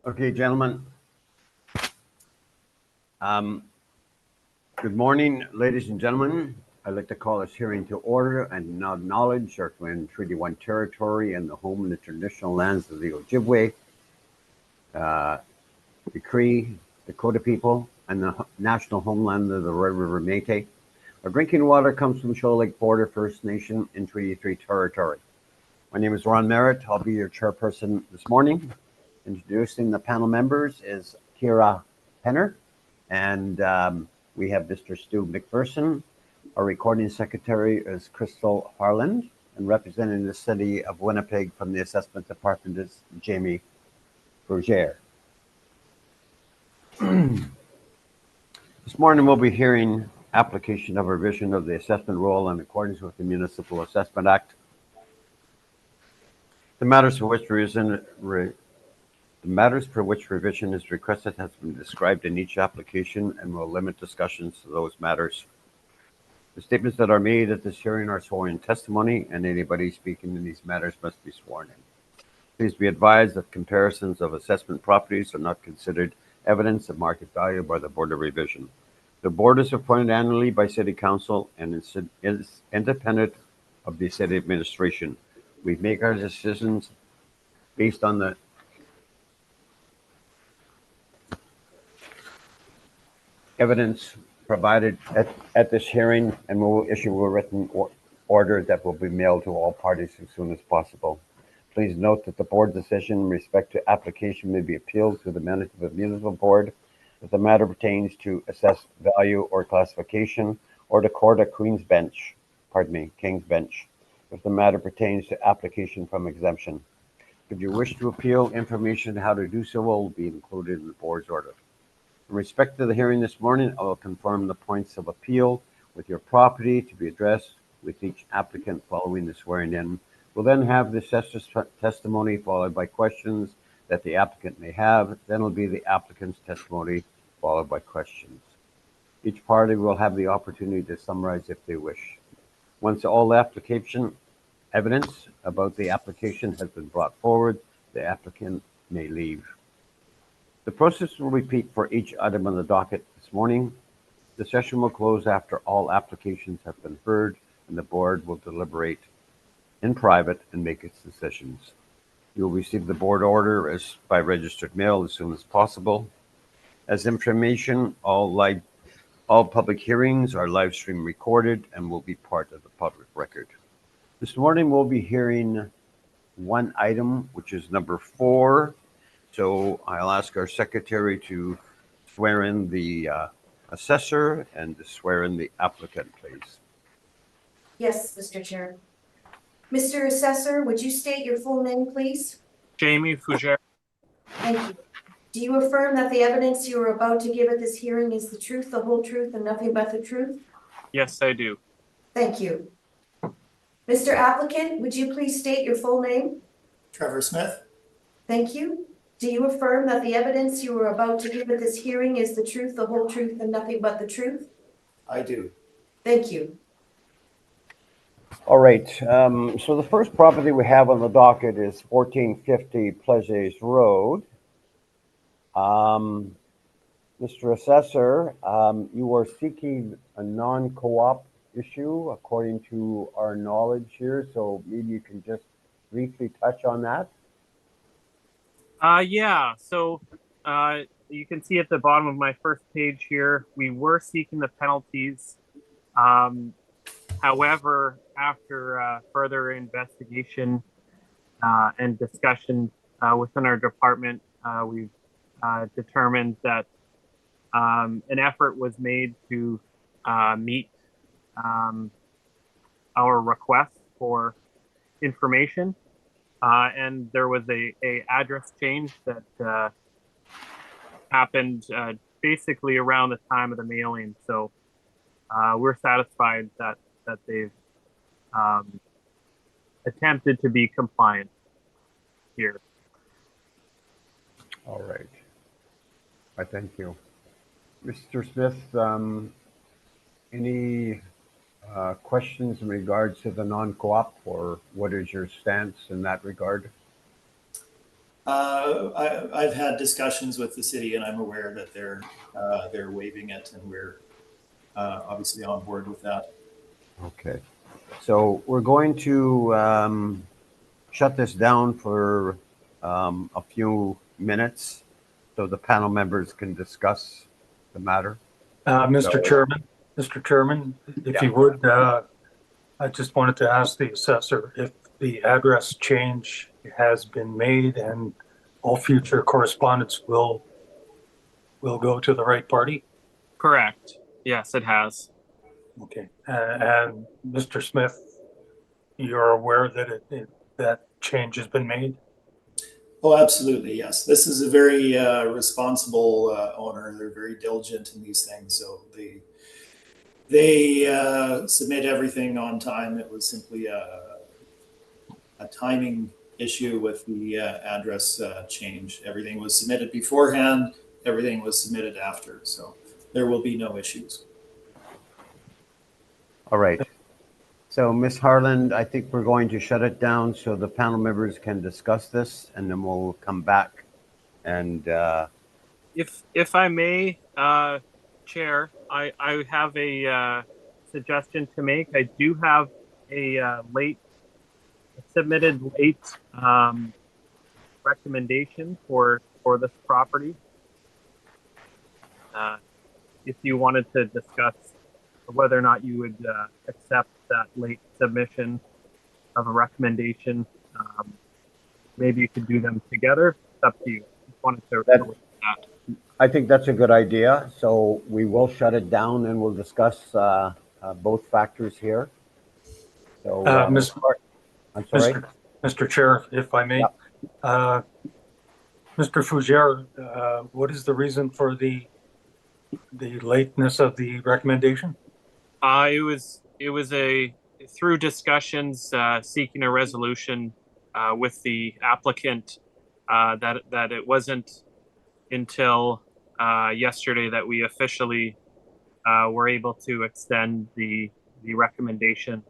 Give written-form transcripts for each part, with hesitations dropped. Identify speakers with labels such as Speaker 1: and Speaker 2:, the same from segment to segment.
Speaker 1: Okay, gentlemen. Good morning, ladies and gentlemen. I'd like to call this hearing to order and now acknowledge our Twin Treaty 1 territory and the home and the traditional lands of the Ojibwe, the Cree, Dakota people, and the national homeland of the Red River Métis. Our drinking water comes from Shoal Lake Border First Nation in Treaty 3 territory. My name is Ron Merritt. I'll be your chairperson this morning. Introducing the panel members is Kira Penner, and we have Mr. Stu McPherson. Our recording secretary is Crystal Harland, and representing the city of Winnipeg from the assessment department is Jamie Berger. This morning we'll be hearing application of revision of the assessment roll in accordance with the Municipal Assessment Act. The matters for which revision is requested has been described in each application and will limit discussions to those matters. The statements that are made at this hearing are sworn in testimony, and anybody speaking in these matters must be sworn in. Please be advised that comparisons of assessment properties are not considered evidence of market value by the Board of Revision. The board is appointed annually by City Council and is independent of the city administration. We make our decisions based on the evidence provided at this hearing, and we will issue a written order that will be mailed to all parties as soon as possible. Please note that the board decision in respect to application may be appealed to the Manitoba Municipal Board if the matter pertains to assessed value or classification, or to Court of King's Bench, if the matter pertains to application from exemption. If you wish to appeal, information on how to do so will be included in the board's order. In respect to the hearing this morning, I will confirm the points of appeal with your property to be addressed with each applicant following the swearing in. We'll then have the assessor's testimony followed by questions that the applicant may have. Then will be the applicant's testimony followed by questions. Each party will have the opportunity to summarize if they wish. Once all application evidence about the application has been brought forward, the applicant may leave. The process will repeat for each item on the docket this morning. The session will close after all applications have been heard, and the board will deliberate in private and make its decisions. You will receive the board order by registered mail as soon as possible. As information, all public hearings are live stream recorded and will be part of the public record. This morning we'll be hearing one item, which is number 4. So I'll ask our secretary to swear in the assessor and to swear in the applicant, please.
Speaker 2: Yes, Mr. Chair. Mr. Assessor, would you state your full name, please?
Speaker 3: Jamie Fougere.
Speaker 2: Thank you. Do you affirm that the evidence you are about to give at this hearing is the truth, the whole truth, and nothing but the truth?
Speaker 3: Yes, I do.
Speaker 2: Thank you. Mr. Applicant, would you please state your full name?
Speaker 4: Trevor Smith.
Speaker 2: Thank you. Do you affirm that the evidence you are about to give at this hearing is the truth, the whole truth, and nothing but the truth?
Speaker 4: I do.
Speaker 2: Thank you.
Speaker 1: All right. So the first property we have on the docket is 1450 Pleasures Road. Mr. Assessor, you are seeking a non-co-op issue according to our knowledge here. So maybe you can just briefly touch on that.
Speaker 3: Yeah, so you can see at the bottom of my first page here, we were seeking the penalties. However, after further investigation and discussion within our department, we've determined that an effort was made to meet our request for information. And there was a address change that happened basically around the time of the mailing. So we're satisfied that they've attempted to be compliant here.
Speaker 1: All right. I thank you. Mr. Smith, any questions in regards to the non-co-op, or what is your stance in that regard?
Speaker 4: I've had discussions with the city, and I'm aware that they're waiving it, and we're obviously on board with that.
Speaker 1: Okay. So we're going to shut this down for a few minutes so the panel members can discuss the matter.
Speaker 5: Mr.
Speaker 1: So-
Speaker 5: Chairman, if
Speaker 1: Yeah.
Speaker 5: you would, I just wanted to ask the assessor if the address change has been made and all future correspondence will go to the right party.
Speaker 3: Correct. Yes, it has.
Speaker 5: Okay. And Mr. Smith, you're aware that that change has been made?
Speaker 4: Oh, absolutely, yes. This is a very responsible owner. They're very diligent in these things, so they submit everything on time. It was simply a timing issue with the address change. Everything was submitted beforehand. Everything was submitted after, so there will be no issues.
Speaker 1: All right. So Ms. Harland, I think we're going to shut it down so the panel members can discuss this, and then we'll come back and
Speaker 3: If I may, Chair, I have a suggestion to make. I do have a submitted late recommendation for this property. If you wanted to discuss whether or not you would accept that late submission of a recommendation, maybe you could do them together. It's up to you. Just wanted to
Speaker 1: That-
Speaker 3: relate that.
Speaker 1: I think that's a good idea. So we will shut it down and we'll discuss both factors here. So,
Speaker 5: Ms.
Speaker 1: I'm sorry.
Speaker 5: Mr. Chair, if I may, Mr. Fougere, what is the reason for the lateness of the recommendation?
Speaker 3: It was a through discussions seeking a resolution with the applicant that it wasn't until yesterday that we officially were able to extend the recommendation.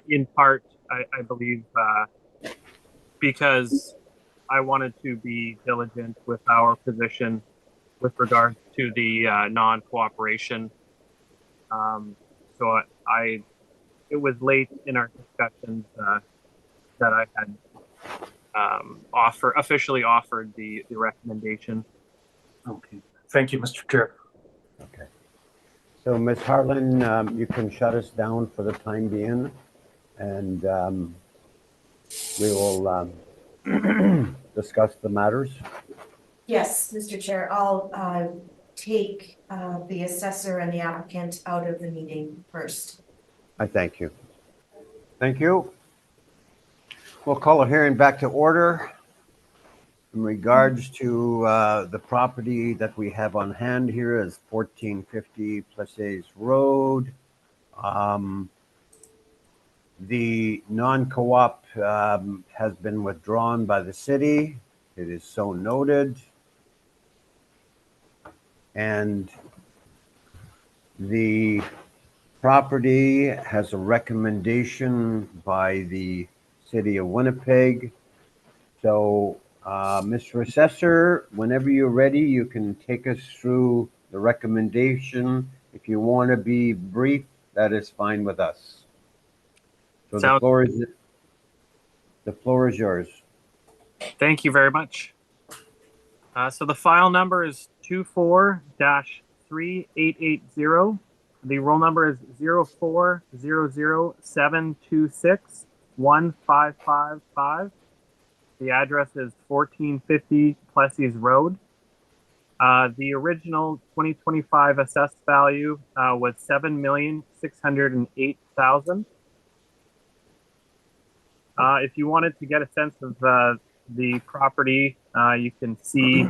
Speaker 3: In part, I believe because I wanted to be diligent with our position with regards to the non-cooperation. So it was late in our discussions that I had officially offered the recommendation.
Speaker 5: Okay. Thank you, Mr. Chair.
Speaker 1: Okay. So Ms. Harlan, you can shut us down for the time being, and we will discuss the matters.
Speaker 2: Yes, Mr. Chair, I'll take the assessor and the applicant out of the meeting first.
Speaker 1: I thank you. Thank you. We'll call a hearing back to order. In regards to the property that we have on hand here is 1450 Places Road. The non-co-op has been withdrawn by the city. It is so noted. And the property has a recommendation by the city of Winnipeg. So, Mr. Assessor, whenever you're ready, you can take us through the recommendation. If you want to be brief, that is fine with us. So the floor is yours.
Speaker 3: Thank you very much. So the file number is 24-3880. The roll number is 040072615555. The address is 1450 Plessis Road. The original 2025 assessed value was $7,608,000. If you wanted to get a sense of the property, you can see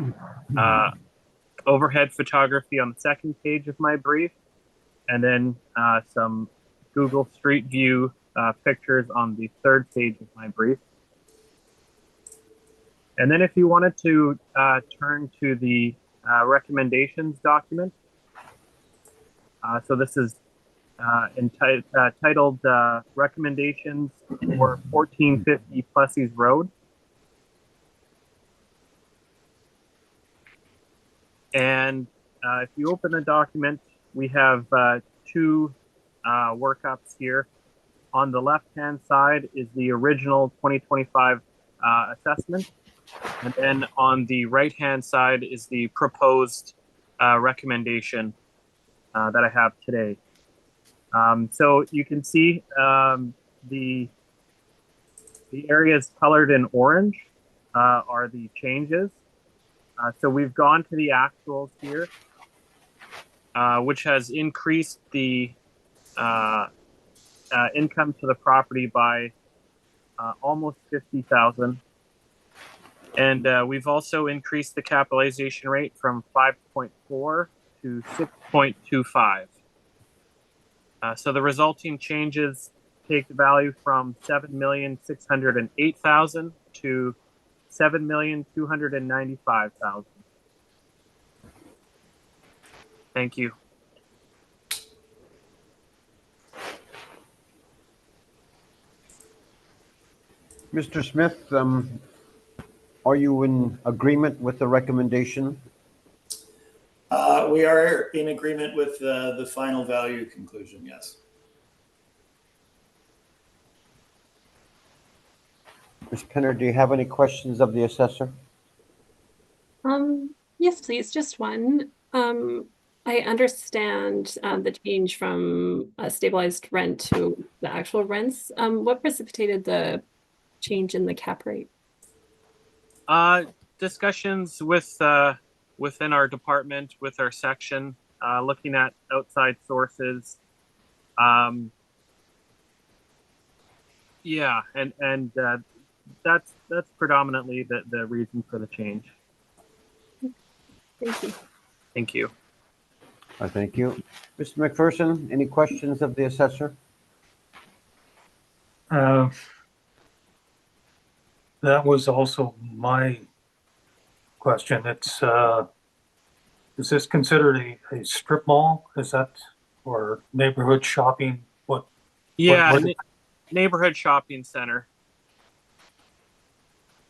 Speaker 3: overhead photography on the second page of my brief, and then some Google Street View pictures on the third page of my brief. And then if you wanted to turn to the recommendations document, so this is titled Recommendations for 1450 Plessis Road. And if you open the document, we have two workups here. On the left-hand side is the original 2025 assessment. And then on the right-hand side is the proposed recommendation that I have today. So you can see the areas colored in orange are the changes. So we've gone to the actuals here, which has increased the income to the property by almost 50,000. And we've also increased the capitalization rate from 5.4 to 6.25. So the resulting changes take the value from 7,608,000 to 7,295,000. Thank you.
Speaker 1: Mr. Smith, are you in agreement with the recommendation?
Speaker 4: We are in agreement with the final value conclusion, yes.
Speaker 1: Ms. Penner, do you have any questions of the assessor?
Speaker 6: Yes, please, just one. I understand the change from a stabilized rent to the actual rents. What precipitated the change in the cap rate?
Speaker 3: Discussions with within our department, with our section, looking at outside sources. Yeah, and that's predominantly the reason for the change.
Speaker 6: Thank you.
Speaker 3: Thank you.
Speaker 1: Thank you. Mr. McPherson, any questions of the assessor?
Speaker 5: That was also my question. It's is this considered a strip mall? Is that, or neighborhood shopping? What?
Speaker 3: Yeah, neighborhood shopping center.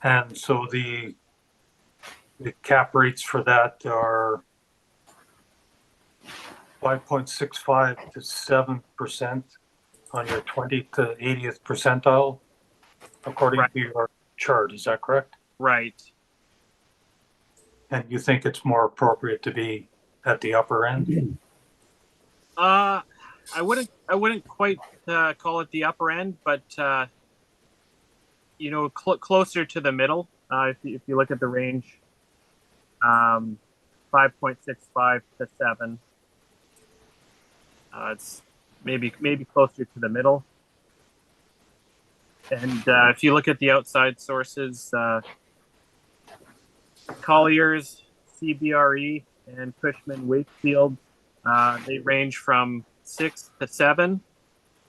Speaker 5: And so the cap rates for that are 5.65 to 7% on your 20 to 80th percentile, according
Speaker 3: Right.
Speaker 5: to your chart. Is that correct?
Speaker 3: Right.
Speaker 5: And you think it's more appropriate to be at the upper end?
Speaker 3: I wouldn't quite call it the upper end, but you know, closer to the middle. If you look at the range, 5.65 to 7. It's maybe closer to the middle. And if you look at the outside sources, Colliers, CBRE, and Cushman Wakefield, they range from 6 to 7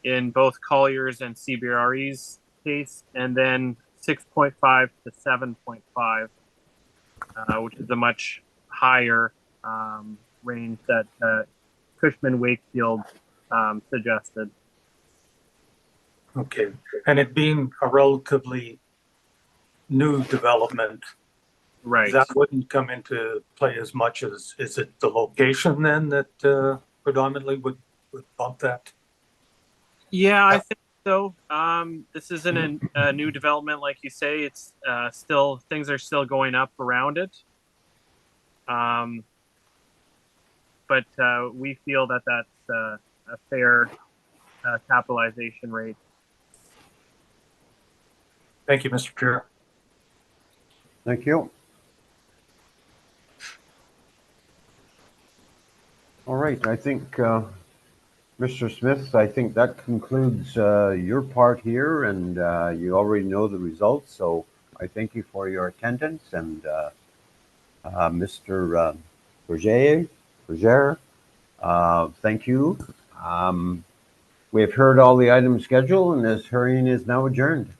Speaker 3: in both Colliers and CBRE's case, and then 6.5 to 7.5, which is a much higher range that Cushman Wakefield suggested.
Speaker 5: Okay. And it being a relatively new development,
Speaker 3: Right.
Speaker 5: that wouldn't come into play as much as, is it the location then that predominantly would bump that?
Speaker 3: Yeah, I think so. This isn't a new development, like you say. It's still, things are still going up around it. But we feel that that's a fair capitalization rate.
Speaker 5: Thank you, Mr. Chair.
Speaker 1: Thank you. All right, I think, Mr. Smith, I think that concludes your part here, and you already know the results, so I thank you for your attendance, and Mr. Berger, thank you. We have heard all the items scheduled, and this hearing is now adjourned.